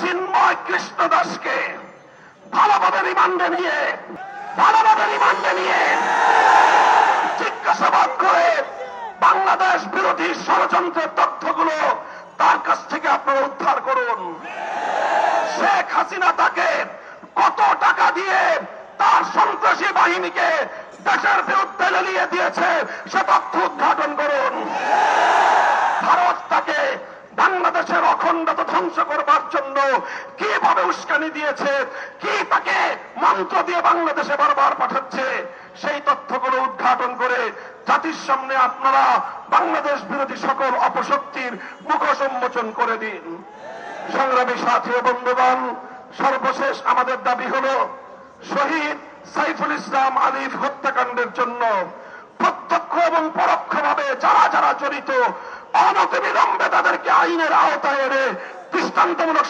চিন্ময় কৃষ্ণ দাসকে ভালোভাবে রিমান্ডে নিয়ে জিজ্ঞাসাবাদ করে বাংলাদেশ বিরোধী ষড়যন্ত্রের তথ্যগুলো তার কাছ থেকে আপনারা উদ্ধার করুন। শেখ হাসিনা তাকে কত টাকা দিয়ে তার সন্ত্রাসী বাহিনীকে দেশের বিরুদ্ধে লেলিয়ে দিয়েছে সে তথ্য উদ্ঘাটন করুন। ভারত তাকে বাংলাদেশের অখণ্ডতা ধ্বংস করবার জন্য কিভাবে উস্কানি দিয়েছে, কি তাকে মন্ত্র দিয়ে বাংলাদেশে বারবার পাঠাচ্ছে, সেই তথ্যগুলো উদ্ঘাটন করে জাতির সামনে আপনারা বাংলাদেশ বিরোধী সকল অপশক্তির মুখোশ উন্মোচন করে দিন। সংগ্রামী সাথী ও বন্ধুগণ, সর্বশেষ আমাদের দাবি হলো শহীদ সাইফুল ইসলাম আলিফ হত্যাকাণ্ডের জন্য প্রত্যক্ষ এবং পরোক্ষভাবে যারা যারা জড়িত অনতিবিলম্বে তাদেরকে আইনের আওতায় এনে দৃষ্টান্তমূলক